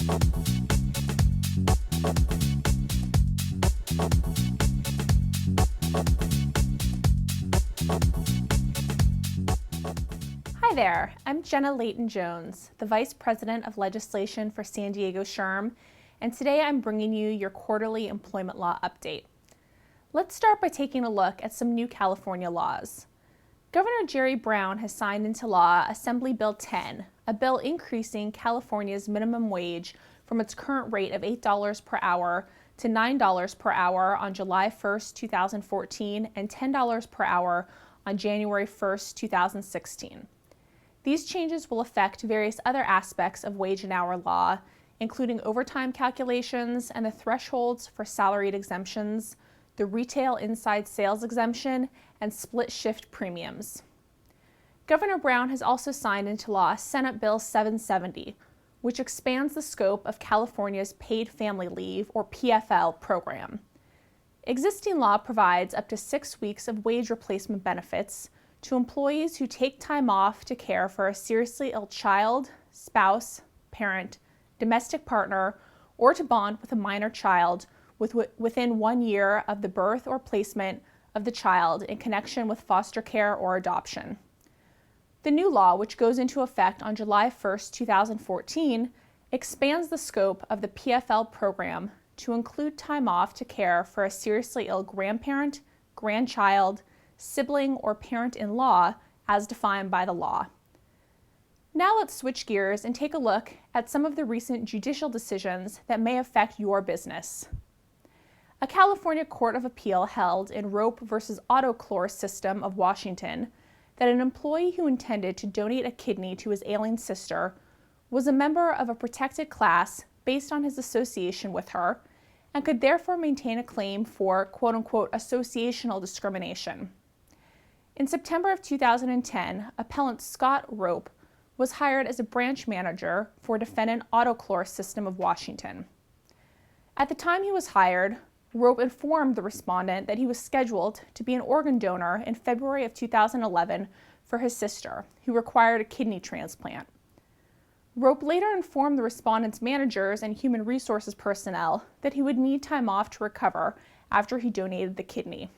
Hi there, I'm Jenna Leyton Jones, the Vice President of Legislation for San Diego SHRM, and today I'm bringing you your quarterly employment law update. Let's start by taking a look at some new California laws. Governor Jerry Brown has signed into law Assembly Bill 10, a bill increasing California's minimum wage from its current rate of $8 per hour to $9 per hour on July 1, 2014, and $10 per hour on January 1, 2016. These changes will affect various other aspects of wage and hour law, including overtime calculations and the thresholds for salaried exemptions, the retail inside sales exemption, and split shift premiums. Governor Brown has also signed into law Senate Bill 770, which expands the scope of California's Paid Family Leave, or PFL, program. Existing law provides up to 6 weeks of wage replacement benefits to employees who take time off to care for a seriously ill child, spouse, parent, domestic partner, or to bond with a minor child within 1 year of the birth or placement of the child in connection with foster care or adoption. The new law, which goes into effect on July 1, 2014, expands the scope of the PFL program to include time off to care for a seriously ill grandparent, grandchild, sibling, or parent-in-law as defined by the law. Now let's switch gears and take a look at some of the recent judicial decisions that may affect your business. A California Court of Appeal held in Rope v. Autoclore System of Washington that an employee who intended to donate a kidney to his ailing sister was a member of a protected class based on his association with her and could therefore maintain a claim for quote-unquote associational discrimination. In September of 2010, appellant Scott Rope was hired as a branch manager for defendant Autoclore System of Washington. At the time he was hired, Rope informed the respondent that he was scheduled to be an organ donor in February of 2011 for his sister, who required a kidney transplant. Rope later informed the respondent's managers and human resources personnel that he would need time off to recover after he donated the kidney.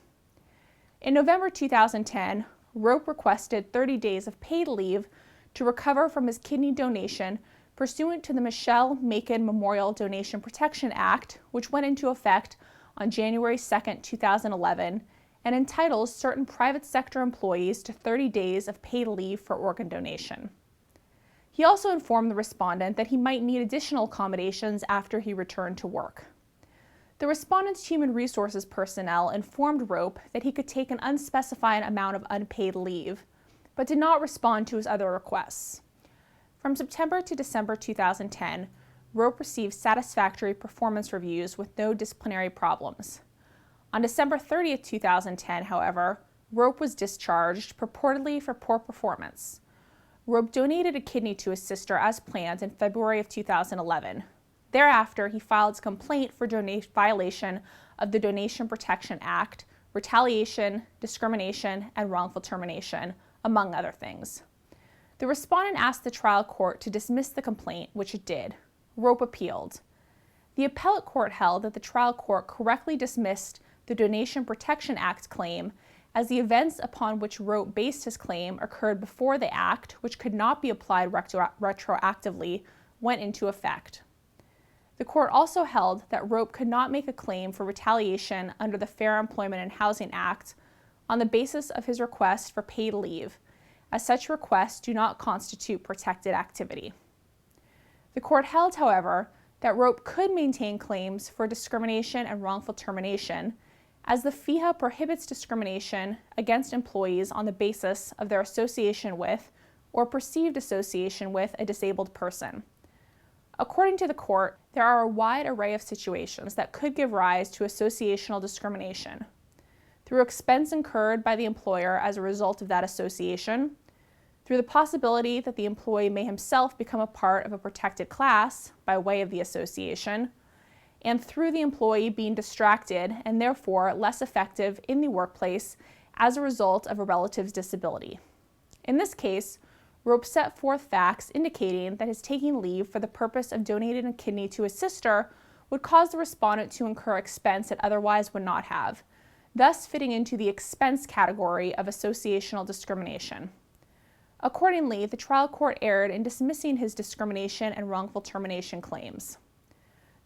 In November 2010, Rope requested 30 days of paid leave to recover from his kidney donation pursuant to the Michelle Macon Memorial Donation Protection Act, which went into effect on January 2, 2011, and entitles certain private sector employees to 30 days of paid leave for organ donation. He also informed the respondent that he might need additional accommodations after he returned to work. The respondent's human resources personnel informed Rope that he could take an unspecified amount of unpaid leave, but did not respond to his other requests. From September to December 2010, Rope received satisfactory performance reviews with no disciplinary problems. On December 30, 2010, however, Rope was discharged, purportedly for poor performance. Rope donated a kidney to his sister as planned in February of 2011. Thereafter, he filed a complaint for violation of the Donation Protection Act, retaliation, discrimination, and wrongful termination, among other things. The respondent asked the trial court to dismiss the complaint, which it did. Rope appealed. The appellate court held that the trial court correctly dismissed the Donation Protection Act claim as the events upon which Rope based his claim occurred before the act, which could not be applied retroactively, went into effect. The court also held that Rope could not make a claim for retaliation under the Fair Employment and Housing Act on the basis of his request for paid leave, as such requests do not constitute protected activity. The court held, however, that Rope could maintain claims for discrimination and wrongful termination, as the FEHA prohibits discrimination against employees on the basis of their association with or perceived association with a disabled person. According to the court, there are a wide array of situations that could give rise to associational discrimination: through expense incurred by the employer as a result of that association, through the possibility that the employee may himself become a part of a protected class by way of the association, and through the employee being distracted and therefore less effective in the workplace as a result of a relative's disability. In this case, Rope set forth facts indicating that his taking leave for the purpose of donating a kidney to his sister would cause the respondent to incur expense it otherwise would not have, thus fitting into the expense category of associational discrimination. Accordingly, the trial court erred in dismissing his discrimination and wrongful termination claims.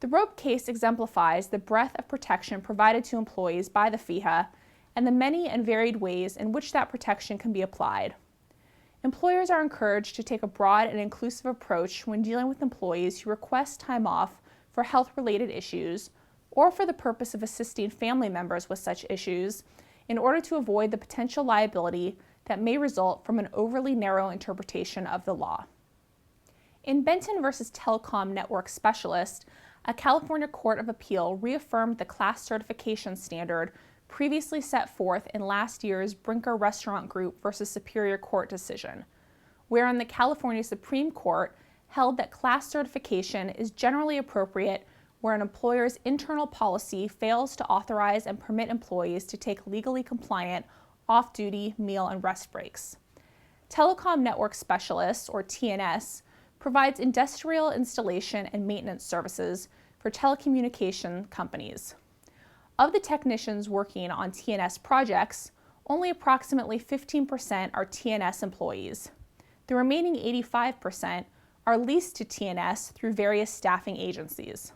The Rope case exemplifies the breadth of protection provided to employees by the FEHA and the many and varied ways in which that protection can be applied. Employers are encouraged to take a broad and inclusive approach when dealing with employees who request time off for health-related issues or for the purpose of assisting family members with such issues in order to avoid the potential liability that may result from an overly narrow interpretation of the law. In Benton v. Telecom Network Specialist, a California Court of Appeal reaffirmed the class certification standard previously set forth in last year's Brinker Restaurant Group v. Superior Court decision, wherein the California Supreme Court held that class certification is generally appropriate where an employer's internal policy fails to authorize and permit employees to take legally compliant off-duty meal and rest breaks. Telecom Network Specialists, or TNS, provides industrial installation and maintenance services for telecommunication companies. Of the technicians working on TNS projects, only approximately 15% are TNS employees. The remaining 85% are leased to TNS through various staffing agencies.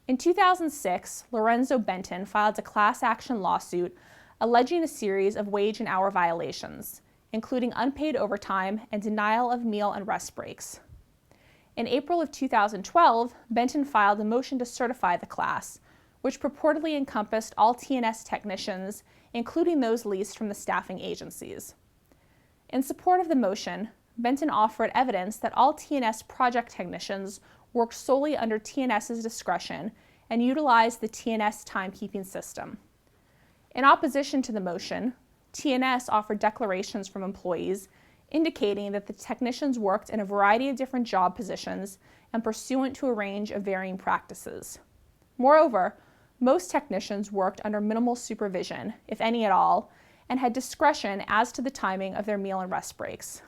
In 2006, Lorenzo Benton filed a class action lawsuit alleging a series of wage and hour violations, including unpaid overtime and denial of meal and rest breaks. In April of 2012, Benton filed a motion to certify the class, which purportedly encompassed all TNS technicians, including those leased from the staffing agencies. In support of the motion, Benton offered evidence that all TNS project technicians worked solely under TNS's discretion and utilized the TNS timekeeping system. In opposition to the motion, TNS offered declarations from employees indicating that the technicians worked in a variety of different job positions and pursuant to a range of varying practices. Moreover, most technicians worked under minimal supervision, if any at all, and had discretion as to the timing of their meal and rest breaks.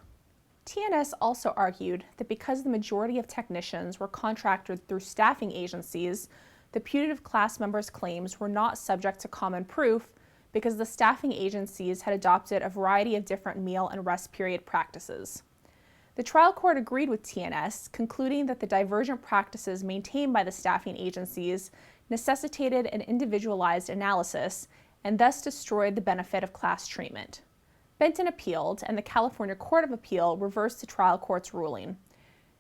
TNS also argued that because the majority of technicians were contracted through staffing agencies, the putative class members' claims were not subject to common proof because the staffing agencies had adopted a variety of different meal and rest period practices. The trial court agreed with TNS, concluding that the divergent practices maintained by the staffing agencies necessitated an individualized analysis and thus destroyed the benefit of class treatment. Benton appealed, and the California Court of Appeal reversed the trial court's ruling.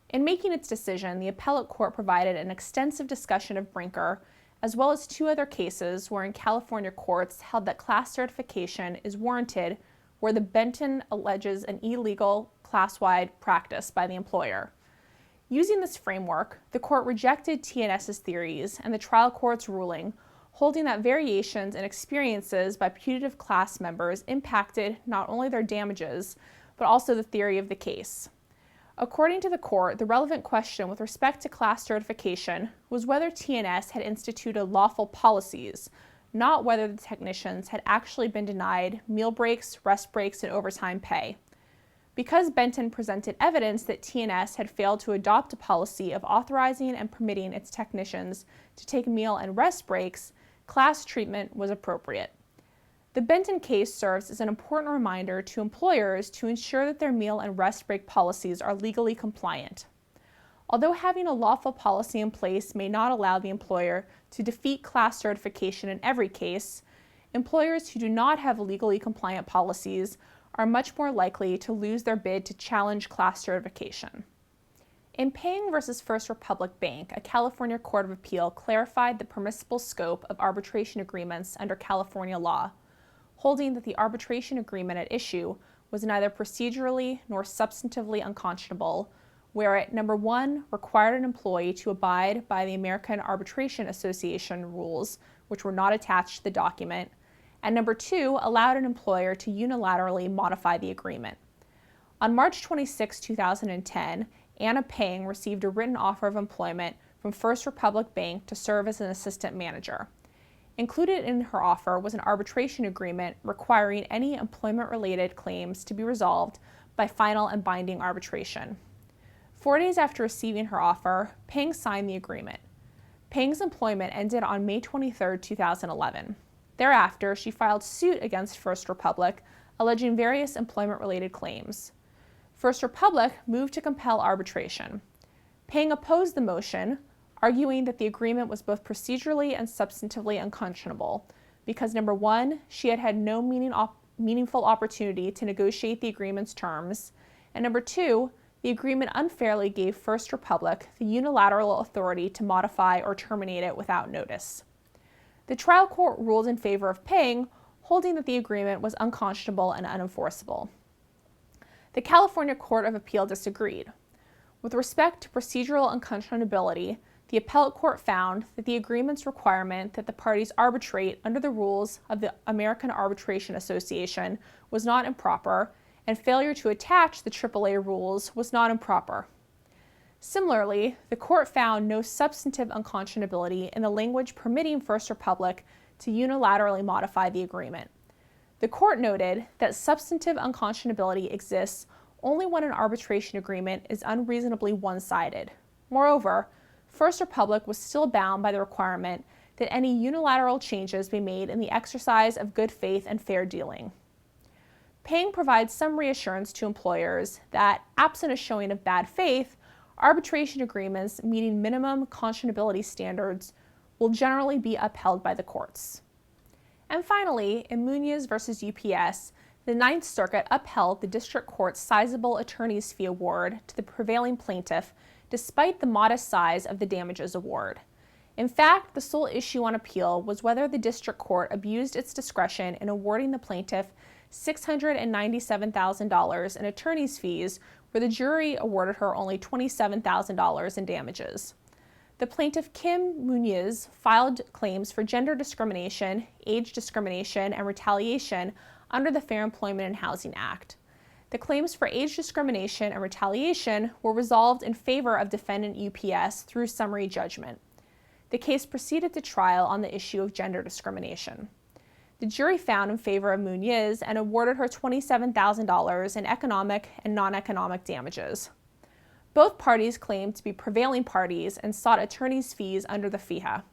In making its decision, the appellate court provided an extensive discussion of Brinker, as well as two other cases wherein California courts held that class certification is warranted where the Benton alleges an illegal class-wide practice by the employer. Using this framework, the court rejected TNS's theories and the trial court's ruling, holding that variations in experiences by putative class members impacted not only their damages, but also the theory of the case. According to the court, the relevant question with respect to class certification was whether TNS had instituted lawful policies, not whether the technicians had actually been denied meal breaks, rest breaks, and overtime pay. Because Benton presented evidence that TNS had failed to adopt a policy of authorizing and permitting its technicians to take meal and rest breaks, class treatment was appropriate. The Benton case serves as an important reminder to employers to ensure that their meal and rest break policies are legally compliant. Although having a lawful policy in place may not allow the employer to defeat class certification in every case, employers who do not have legally compliant policies are much more likely to lose their bid to challenge class certification. In Payne v. First Republic Bank, a California Court of Appeal clarified the permissible scope of arbitration agreements under California law, holding that the arbitration agreement at issue was neither procedurally nor substantively unconscionable, where it, number one, required an employee to abide by the American Arbitration Association rules, which were not attached to the document, and number two, allowed an employer to unilaterally modify the agreement. On March 26, 2010, Anna Pang received a written offer of employment from First Republic Bank to serve as an assistant manager. Included in her offer was an arbitration agreement requiring any employment-related claims to be resolved by final and binding arbitration. 4 days after receiving her offer, Pang signed the agreement. Pang's employment ended on May 23, 2011. Thereafter, she filed suit against First Republic, alleging various employment-related claims. First Republic moved to compel arbitration. Pang opposed the motion, arguing that the agreement was both procedurally and substantively unconscionable because, number one, she had had no meaningful opportunity to negotiate the agreement's terms, and number two, the agreement unfairly gave First Republic the unilateral authority to modify or terminate it without notice. The trial court ruled in favor of Pang, holding that the agreement was unconscionable and unenforceable. The California Court of Appeal disagreed. With respect to procedural unconscionability, the appellate court found that the agreement's requirement that the parties arbitrate under the rules of the American Arbitration Association was not improper, and failure to attach the AAA rules was not improper. Similarly, the court found no substantive unconscionability in the language permitting First Republic to unilaterally modify the agreement. The court noted that substantive unconscionability exists only when an arbitration agreement is unreasonably one-sided. Moreover, First Republic was still bound by the requirement that any unilateral changes be made in the exercise of good faith and fair dealing. Pang provides some reassurance to employers that, absent a showing of bad faith, arbitration agreements meeting minimum conscionability standards will generally be upheld by the courts. And finally, in Munoz v. UPS, the Ninth Circuit upheld the district court's sizable attorney's fee award to the prevailing plaintiff despite the modest size of the damages award. In fact, the sole issue on appeal was whether the district court abused its discretion in awarding the plaintiff $697,000 in attorney's fees, where the jury awarded her only $27,000 in damages. The plaintiff, Kim Munoz, filed claims for gender discrimination, age discrimination, and retaliation under the Fair Employment and Housing Act. The claims for age discrimination and retaliation were resolved in favor of defendant UPS through summary judgment. The case proceeded to trial on the issue of gender discrimination. The jury found in favor of Munoz and awarded her $27,000 in economic and non-economic damages. Both parties claimed to be prevailing parties and sought attorney's fees under the FEHA.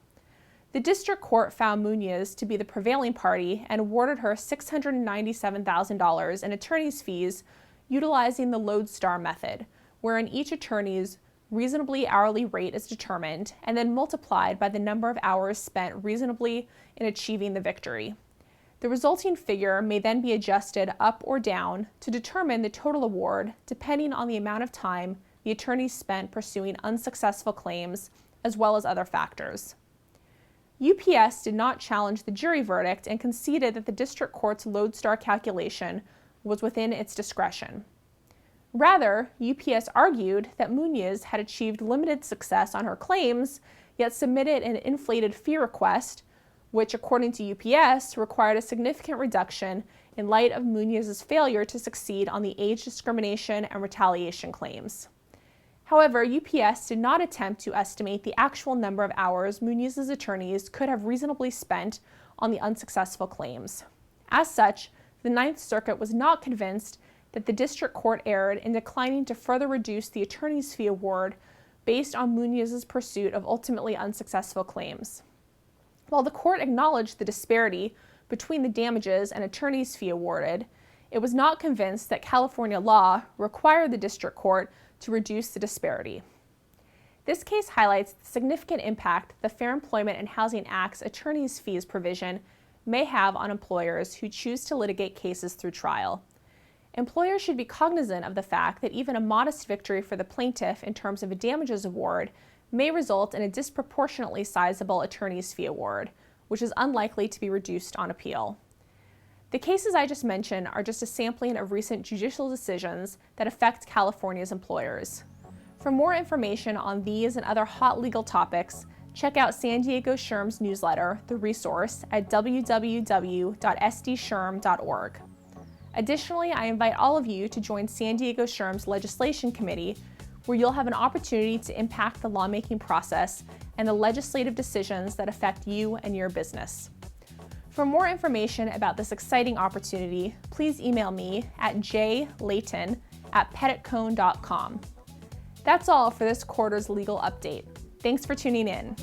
The district court found Munoz to be the prevailing party and awarded her $697,000 in attorney's fees utilizing the lodestar method, wherein each attorney's reasonably hourly rate is determined and then multiplied by the number of hours spent reasonably in achieving the victory. The resulting figure may then be adjusted up or down to determine the total award depending on the amount of time the attorneys spent pursuing unsuccessful claims, as well as other factors. UPS did not challenge the jury verdict and conceded that the district court's lodestar calculation was within its discretion. Rather, UPS argued that Munoz had achieved limited success on her claims, yet submitted an inflated fee request, which, according to UPS, required a significant reduction in light of Munoz's failure to succeed on the age discrimination and retaliation claims. However, UPS did not attempt to estimate the actual number of hours Munoz's attorneys could have reasonably spent on the unsuccessful claims. As such, the Ninth Circuit was not convinced that the district court erred in declining to further reduce the attorney's fee award based on Munoz's pursuit of ultimately unsuccessful claims. While the court acknowledged the disparity between the damages and attorney's fee awarded, it was not convinced that California law required the district court to reduce the disparity. This case highlights the significant impact the Fair Employment and Housing Act's attorney's fees provision may have on employers who choose to litigate cases through trial. Employers should be cognizant of the fact that even a modest victory for the plaintiff in terms of a damages award may result in a disproportionately sizable attorney's fee award, which is unlikely to be reduced on appeal. The cases I just mentioned are just a sampling of recent judicial decisions that affect California's employers. For more information on these and other hot legal topics, check out San Diego SHRM's newsletter, The Resource, at www.sdshRM.org. Additionally, I invite all of you to join San Diego SHRM's Legislation Committee, where you'll have an opportunity to impact the lawmaking process and the legislative decisions that affect you and your business. For more information about this exciting opportunity, please email me at jleyton petitcone.com. That's all for this quarter's legal update. Thanks for tuning in.